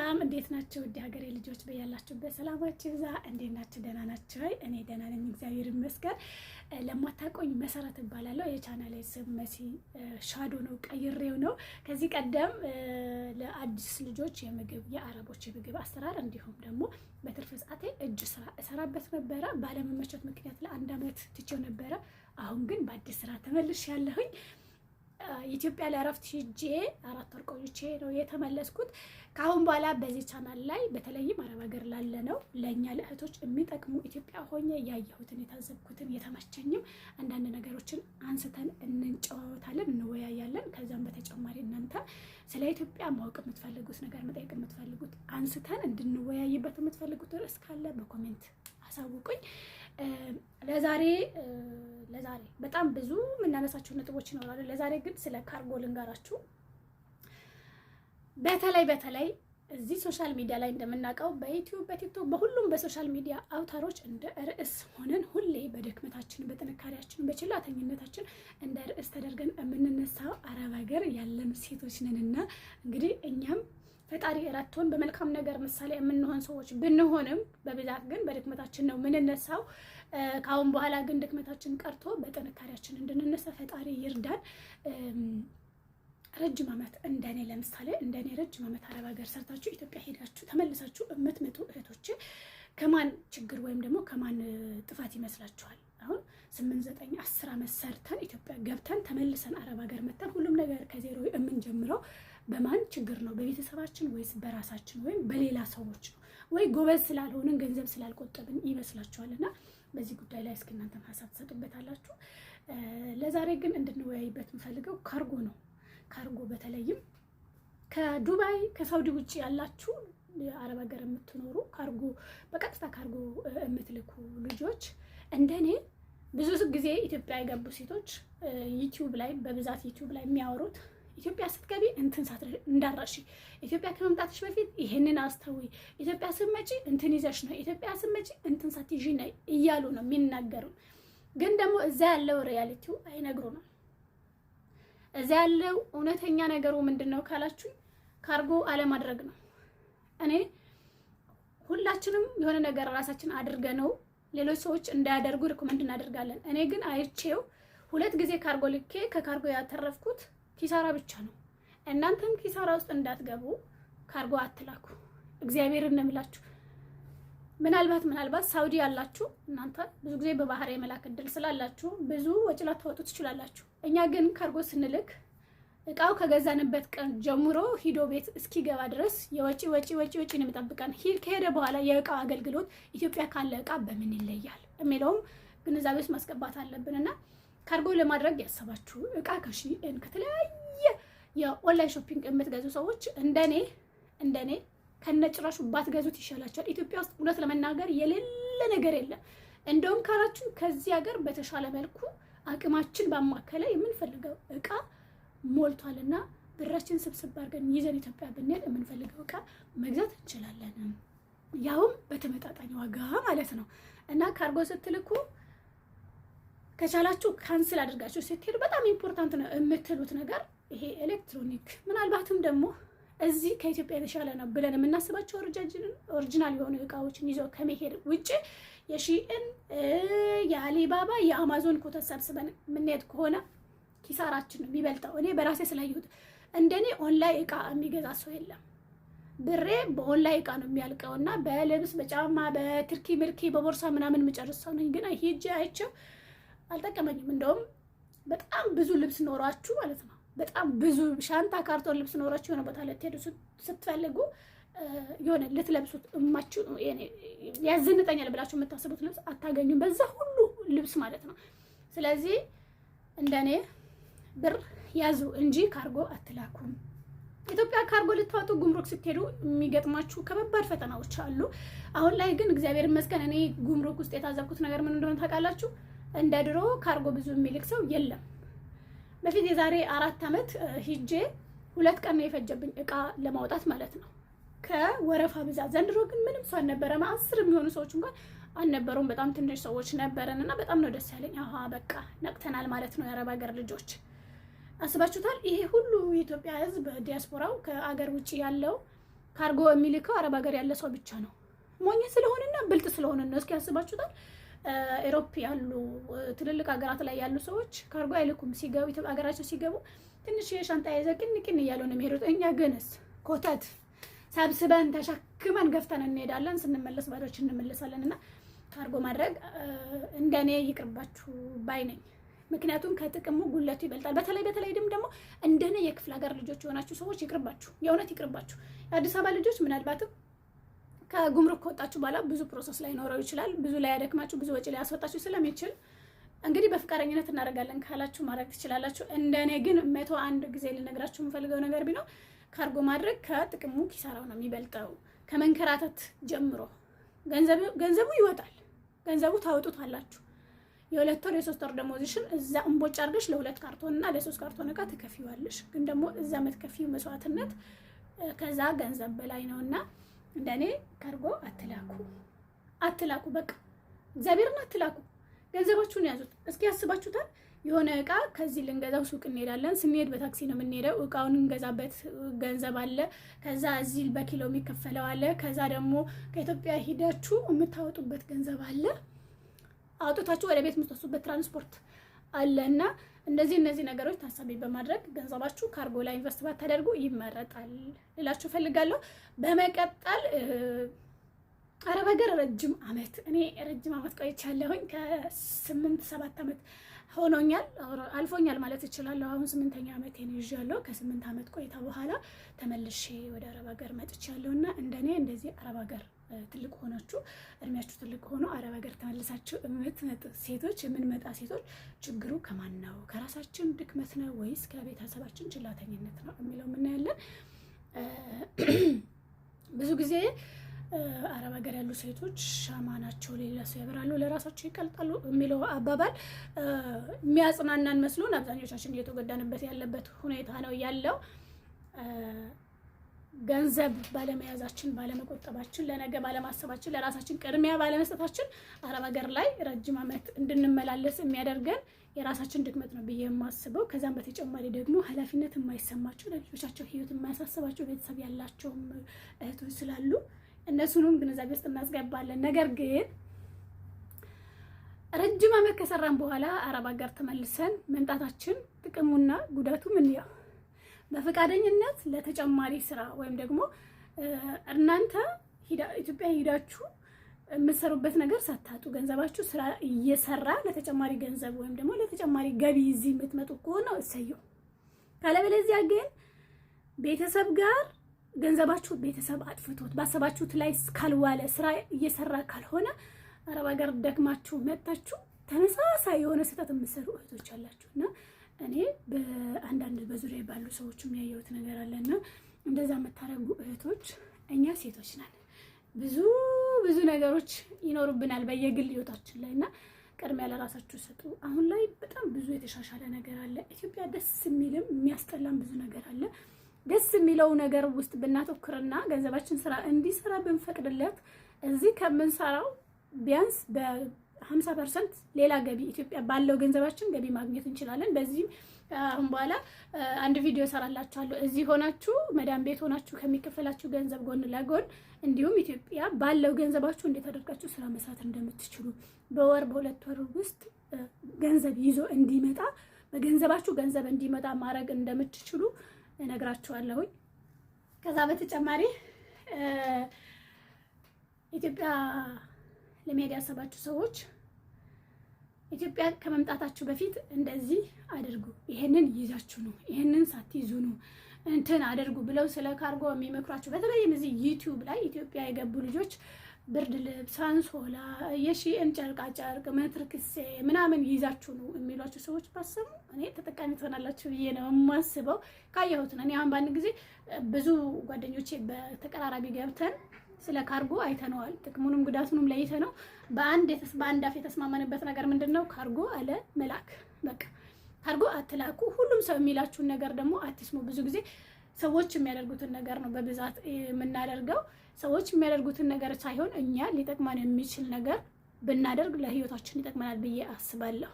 ሰላም እንዴት ናችሁ? ውድ ሀገሬ ልጆች በያላችሁበት ሰላማችሁ ይብዛ። እንዴት ናችሁ? ደህና ናችሁ? እኔ ደህና ነኝ፣ እግዚአብሔር ይመስገን። ለማታውቁኝ መሰረት እባላለሁ። የቻናሌ ስም መሲ ሻዶ ነው፣ ቀይሬው ነው። ከዚህ ቀደም ለአዲስ ልጆች የአረቦች የምግብ አሰራር እንዲሁም ደግሞ በትርፍ ሰዓቴ እጅ ስራ እሰራበት ነበረ። ባለመመቸት ምክንያት ለ1 ዓመት ትቼው ነበረ። አሁን ግን በአዲስ ስራ ተመልሻለሁኝ። ኢትዮጵያ ለእረፍት ሄጄ 4 ወር ቆይቼ ነው የተመለስኩት። ከአሁን በኋላ በዚህ ቻናል ላይ በተለይም አረብ ሀገር ላለ ነው ለእኛ ለእህቶች የሚጠቅሙ ኢትዮጵያ ሆኜ ያየሁትን የታዘብኩትን የተመቸኝም አንዳንድ ነገሮችን አንስተን እንጨዋወታለን፣ እንወያያለን። ከዛም በተጨማሪ እናንተ ስለ ኢትዮጵያ ማወቅ የምትፈልጉት ነገር መጠየቅ የምትፈልጉት አንስተን እንድንወያይበት የምትፈልጉት ርዕስ ካለ በኮሜንት አሳውቁኝ። ለዛሬ በጣም ብዙ የምናነሳቸው ነጥቦች ይኖራሉ። ለዛሬ ግን ስለ ካርጎ ልንገራችሁ። በተለይ እዚህ ሶሻል ሚዲያ ላይ እንደምናውቀው በዩቲዩብ፣ በቲክቶክ፣ በሁሉም በሶሻል ሚዲያ አውታሮች እንደ ርዕስ ሆነን ሁሌ በድክመታችን፣ በጥንካሬያችን፣ በችላተኝነታችን እንደ ርዕስ ተደርገን የምንነሳው አረብ ሀገር ያለን ሴቶች ነንና እንግዲህ እኛም ፈጣሪ እረድቶን በመልካም ነገር ምሳሌ የምንሆን ሰዎች ብንሆንም በብዛት ግን በድክመታችን ነው የምንነሳው። ከአሁን በኋላ ግን ድክመታችን ቀርቶ በጥንካሬያችን እንድንነሳ ፈጣሪ ይርዳን። ረጅም ዓመት ለምሳሌ እንደኔ ረጅም ዓመት አረብ ሀገር ሰርታችሁ ኢትዮጵያ ሄዳችሁ ተመልሳችሁ የምትመጡ እህቶች ከማን ችግር ወይም ደግሞ ከማን ጥፋት ይመስላችኋል? አሁን 8፣ 9፣ 10 ዓመት ሰርተን ኢትዮጵያ ገብተን ተመልሰን አረብ ሀገር መተን ሁሉም ነገር ከዜሮ የምንጀምረው በማን ችግር ነው? በቤተሰባችን ወይስ በራሳችን ወይም በሌላ ሰዎች ነው? ወይ ጎበዝ ስላልሆንን ገንዘብ ስላልቆጠብን ይመስላችኋልና በዚህ ጉዳይ ላይ እስኪ እናንተም ሀሳብ ትሰጡበታላችሁ። ለዛሬ ግን እንድንወያይበት የምፈልገው ካርጎ ነው። ካርጎ በተለይም ከዱባይ ከሳውዲ ውጭ ያላችሁ አረብ ሀገር የምትኖሩ ካርጎ በቀጥታ ካርጎ የምትልኩ ልጆች እንደኔ ብዙ ጊዜ ኢትዮጵያ የገቡ ሴቶች ዩቲዩብ ላይ በብዛት ዩቲዩብ ላይ የሚያወሩት ኢትዮጵያ ስትገቢ እንትን እንዳራሺ፣ ኢትዮጵያ ከመምጣትሽ በፊት ይሄንን አስተውይ፣ ኢትዮጵያ ስትመጪ እንትን ይዘሽ ነው፣ ኢትዮጵያ ስትመጪ እንትን ሳትይዢ ነው እያሉ ነው የሚናገሩ። ግን ደግሞ እዛ ያለው ሪያሊቲው አይነግሩንም። እዛ ያለው እውነተኛ ነገሩ ምንድነው ካላችሁ ካርጎ አለማድረግ ነው። እኔ ሁላችንም የሆነ ነገር ራሳችን አድርገነው ሌሎች ሰዎች እንዳያደርጉ ሪኮመንድ እናደርጋለን። እኔ ግን አይቼው 2 ጊዜ ካርጎ ልኬ ከካርጎ ያተረፍኩት ኪሳራ ብቻ ነው። እናንተም ኪሳራ ውስጥ እንዳትገቡ ካርጎ አትላኩ። እግዚአብሔርን ነው የምላችሁ። ምናልባት ሳውዲ ያላችሁ እናንተ ብዙ ጊዜ በባህር የመላክ እድል ስላላችሁ ብዙ ወጪ ላታወጡ ትችላላችሁ። እኛ ግን ካርጎ ስንልክ እቃው ከገዛንበት ቀን ጀምሮ ሂዶ ቤት እስኪገባ ድረስ የወጪ ነው የሚጠብቀን። ከሄደ በኋላ የእቃው አገልግሎት ኢትዮጵያ ካለ እቃ በምን ይለያል የሚለውም ግንዛቤ ውስጥ ማስገባት አለብንና ካርጎ ለማድረግ ያሰባችሁ እቃ ከሺን ከተለያየ የኦንላይን ሾፒንግ የምትገዙ ሰዎች እንደኔ ከነጭራሹ ባትገዙት ይሻላችኋል። ኢትዮጵያ ውስጥ እውነት ለመናገር የሌለ ነገር የለም። እንደውም ካላችሁ ከዚህ ሀገር በተሻለ መልኩ አቅማችን ባማከለ የምንፈልገው እቃ ሞልቷልና ብራችን ስብስብ አድርገን ይዘን ኢትዮጵያ ብንሄድ የምንፈልገው እቃ መግዛት እንችላለን፣ ያውም በተመጣጣኝ ዋጋ ማለት ነው። እና ካርጎ ስትልኩ ከቻላችሁ ካንስል አድርጋችሁ ስትሄዱ በጣም ኢምፖርታንት ነው የምትሉት ነገር ይሄ ኤሌክትሮኒክ፣ ምናልባትም ደግሞ እዚህ ከኢትዮጵያ የተሻለ ነው ብለን የምናስባቸው ኦሪጂናል የሆኑ እቃዎችን ይዞ ከመሄድ ውጭ የሺኤን የአሊባባ የአማዞን ኮተት ሰብስበን የምንሄድ ከሆነ ኪሳራችን ነው የሚበልጠው። እኔ በራሴ ስላየሁት እንደኔ ኦንላይን እቃ የሚገዛ ሰው የለም። ብሬ በኦንላይን እቃ ነው የሚያልቀውና በልብስ በጫማ በትርኪ ምርኪ በቦርሳ ምናምን የምጨርስ ሰው ነኝ። ግን ሂጄ አይቼው አልጠቀመኝም። እንደውም በጣም ብዙ ልብስ ኖሯችሁ ማለት ነው፣ በጣም ብዙ ሻንጣ ካርቶን ልብስ ኖሯችሁ የሆነ ቦታ ልትሄዱ ስትፈልጉ የሆነ ልትለብሱት እማችሁ ያዝንጠኛል ብላችሁ የምታስቡት ልብስ አታገኙም፣ በዛ ሁሉ ልብስ ማለት ነው። ስለዚህ እንደኔ ብር ያዙ እንጂ ካርጎ አትላኩም። ኢትዮጵያ ካርጎ ልታወጡ ጉምሩክ ስትሄዱ የሚገጥማችሁ ከባድ ፈተናዎች አሉ። አሁን ላይ ግን እግዚአብሔር ይመስገን እኔ ጉምሩክ ውስጥ የታዘብኩት ነገር ምን እንደሆነ ታውቃላችሁ? እንደ ድሮ ካርጎ ብዙ የሚልክ ሰው የለም። በፊት የዛሬ 4 ዓመት ሂጄ 2 ቀን ነው የፈጀብኝ እቃ ለማውጣት ማለት ነው፣ ከወረፋ ብዛት። ዘንድሮ ግን ምንም ሰው አልነበረም። 10 የሚሆኑ ሰዎች እንኳን አልነበሩም። በጣም ትንሽ ሰዎች ነበረንና በጣም ነው ደስ ያለኝ። በቃ ነቅተናል ማለት ነው የአረብ ሀገር ልጆች። አስባችሁታል? ይሄ ሁሉ የኢትዮጵያ ሕዝብ ዲያስፖራው ከአገር ውጭ ያለው ካርጎ የሚልከው አረብ ሀገር ያለ ሰው ብቻ ነው። ሞኝ ስለሆነና ብልጥ ስለሆነ ነው። እስኪ ያስባችሁታል? ኤሮፕ ያሉ ትልልቅ ሀገራት ላይ ያሉ ሰዎች ካርጎ አይልኩም። ሲገቡ ሀገራቸው ሲገቡ ትንሽ የሻንጣ ይዘው ቅን እያሉ ነው የሚሄዱት። እኛ ግንስ ኮተት ሰብስበን ተሸክመን ገፍተን እንሄዳለን። ስንመለስ ባዶች እንመለሳለን። እና ካርጎ ማድረግ እንደኔ ይቅርባችሁ ባይ ነኝ። ምክንያቱም ከጥቅሙ ጉለቱ ይበልጣል። በተለይ ደግሞ እንደኔ የክፍለ ሀገር ልጆች የሆናችሁ ሰዎች ይቅርባችሁ፣ የእውነት ይቅርባችሁ። የአዲስ አበባ ልጆች ምናልባትም ከጉምሩክ ከወጣችሁ በኋላ ብዙ ፕሮሰስ ላይ ኖረው ይችላል። ብዙ ላይ ያደክማችሁ፣ ብዙ ወጪ ላይ ያስወጣችሁ ስለሚችል እንግዲህ በፍቃደኝነት እናደርጋለን ካላችሁ ማድረግ ትችላላችሁ። እንደኔ ግን 101 ጊዜ ልነግራችሁ የምፈልገው ነገር ቢኖር ካርጎ ማድረግ ከጥቅሙ ኪሳራው ነው የሚበልጠው። ከመንከራተት ጀምሮ ገንዘቡ ይወጣል። ገንዘቡ ታወጡታላችሁ። የ2 ወር የ3 ወር ደሞዝሽን እዛ እንቦጭ አድርገሽ ለ2 ካርቶን እና ለ3 ካርቶን እቃ ትከፊዋለሽ። ግን ደግሞ እዛ የምትከፊው መስዋዕትነት ከዛ ገንዘብ በላይ ነውና እንደኔ ካርጎ አትላኩ። በቃ እግዚአብሔርን አትላኩ። ገንዘባችሁን ያዙት። እስኪ ያስባችሁታል? የሆነ እቃ ከዚህ ልንገዛው ሱቅ እንሄዳለን። ስንሄድ በታክሲ ነው የምንሄደው። እቃውን እንገዛበት ገንዘብ አለ። ከዛ እዚህ በኪሎ የሚከፈለው አለ። ከዛ ደግሞ ከኢትዮጵያ ሂዳችሁ የምታወጡበት ገንዘብ አለ። አውጥታችሁ ወደ ቤት የምትወስዱበት ትራንስፖርት አለና እነዚህ ነገሮች ታሳቢ በማድረግ ገንዘባችሁ ካርጎ ላይ ኢንቨስት ባታደርጉ ይመረጣል ልላችሁ ፈልጋለሁ። በመቀጠል አረብ ሀገር ረጅም ዓመት ቆይቻለሁኝ። ከ8-7 ዓመት ሆኖኛል፣ አልፎኛል ማለት እችላለሁ። አሁን 8ኛ ዓመቴን ይዣለሁ። ከ8 ዓመት ቆይታ በኋላ ተመልሼ ወደ አረብ ሀገር መጥቻለሁና እንደኔ እንደዚህ አረብ ሀገር ትልቅ ሆናችሁ እድሜያችሁ ትልቅ ሆኖ አረብ ሀገር ተመልሳችሁ የምንመጣ ሴቶች ችግሩ ከማን ነው? ከራሳችን ድክመት ነው ወይስ ከቤተሰባችን ችላተኝነት ነው የሚለው እናያለን። ብዙ ጊዜ አረብ ሀገር ያሉ ሴቶች ሻማ ናቸው፣ ሌላ ሰው ያበራሉ፣ ለራሳቸው ይቀልጣሉ የሚለው አባባል የሚያጽናናን መስሎን አብዛኞቻችን እየተጎዳንበት ያለበት ሁኔታ ነው ያለው። ገንዘብ ባለመያዛችን፣ ባለመቆጠባችን፣ ለነገ ባለማሰባችን፣ ለራሳችን ቅድሚያ ባለመስጠታችን አረብ ሀገር ላይ ረጅም ዓመት እንድንመላለስ የሚያደርገን የራሳችን ድክመት ነው ብዬ የማስበው። ከዛም በተጨማሪ ደግሞ ኃላፊነት የማይሰማቸው ለልጆቻቸው ሕይወት የማያሳስባቸው ቤተሰብ ያላቸውም እህቶች ስላሉ እነሱንም ግንዛቤ ውስጥ እናስገባለን። ነገር ግን ረጅም ዓመት ከሰራን በኋላ አረብ ሀገር ተመልሰን መምጣታችን ጥቅሙና ጉዳቱ ምን ያው በፈቃደኝነት ለተጨማሪ ስራ ወይም ደግሞ እናንተ ኢትዮጵያ ሄዳችሁ የምትሰሩበት ነገር ሳታጡ ገንዘባችሁ ስራ እየሰራ ለተጨማሪ ገንዘብ ወይም ደግሞ ለተጨማሪ ገቢ እዚህ የምትመጡ ከሆነ እሰየው። ካለበለዚያ ግን ቤተሰብ ጋር ገንዘባችሁ ቤተሰብ አጥፍቶት ባሰባችሁት ላይ ካልዋለ ስራ እየሰራ ካልሆነ አረብ ሀገር ደክማችሁ መጣችሁ ተመሳሳይ የሆነ ስህተት የምትሰሩ እህቶች አላችሁና እኔ በአንዳንድ በዙሪያ ባሉ ሰዎች የሚያየሁት ነገር አለና እንደዛ የምታረጉ እህቶች እኛ ሴቶች ነን። ብዙ ነገሮች ይኖሩብናል በየግል ህይወታችን ላይና ቅድሚያ ለራሳችሁ ሰጡ። አሁን ላይ በጣም ብዙ የተሻሻለ ነገር አለ። ኢትዮጵያ ደስ የሚልም የሚያስጠላም ብዙ ነገር አለ። ደስ የሚለው ነገር ውስጥ ብናተኩርና ገንዘባችን ስራ እንዲሰራ ብንፈቅድለት እዚህ ከምንሰራው ቢያንስ በ50% ሌላ ገቢ ኢትዮጵያ ባለው ገንዘባችን ገቢ ማግኘት እንችላለን። በዚህም አሁን በኋላ አንድ ቪዲዮ ሰራላችኋለሁ። እዚህ ሆናችሁ መዳም ቤት ሆናችሁ ከሚከፈላችሁ ገንዘብ ጎን ለጎን እንዲሁም ኢትዮጵያ ባለው ገንዘባችሁ እንዴት አደርጋችሁ ስራ መስራት እንደምትችሉ በወር በ2 ወር ውስጥ ገንዘብ ይዞ እንዲመጣ በገንዘባችሁ ገንዘብ እንዲመጣ ማድረግ እንደምትችሉ እነግራችኋለሁኝ። ከዛ በተጨማሪ ኢትዮጵያ ለመሄድ ያሰባችሁ ሰዎች ኢትዮጵያ ከመምጣታችሁ በፊት እንደዚህ አድርጉ፣ ይሄንን ይዛችሁ ነው፣ ይሄንን ሳትይዙ ነው እንትን አድርጉ ብለው ስለ ካርጎ የሚመክሯችሁ በተለይም እዚህ ዩቲዩብ ላይ ኢትዮጵያ የገቡ ልጆች ብርድ ልብስ፣ አንሶላ፣ የሺን ጨርቃ ጨርቅ፣ መትርክሴ ምናምን ይዛችሁ ነው የሚሏችሁ ሰዎች ባሰሙ እኔ ተጠቃሚ ትሆናላችሁ ብዬ ነው የማስበው። ካየሁት ነው። እኔ አሁን በአንድ ጊዜ ብዙ ጓደኞቼ በተቀራራቢ ገብተን ስለ ካርጎ አይተነዋል። ጥቅሙንም ጉዳቱንም ለይተነው በአንድ አፍ የተስማማንበት ነገር ምንድነው? ካርጎ አለ መላክ። በቃ ካርጎ አትላኩ። ሁሉም ሰው የሚላችሁን ነገር ደግሞ አትስሙ። ብዙ ጊዜ ሰዎች የሚያደርጉትን ነገር ነው በብዛት የምናደርገው። ሰዎች የሚያደርጉትን ነገር ሳይሆን እኛ ሊጠቅማን የሚችል ነገር ብናደርግ ለህይወታችን ይጠቅመናል ብዬ አስባለሁ።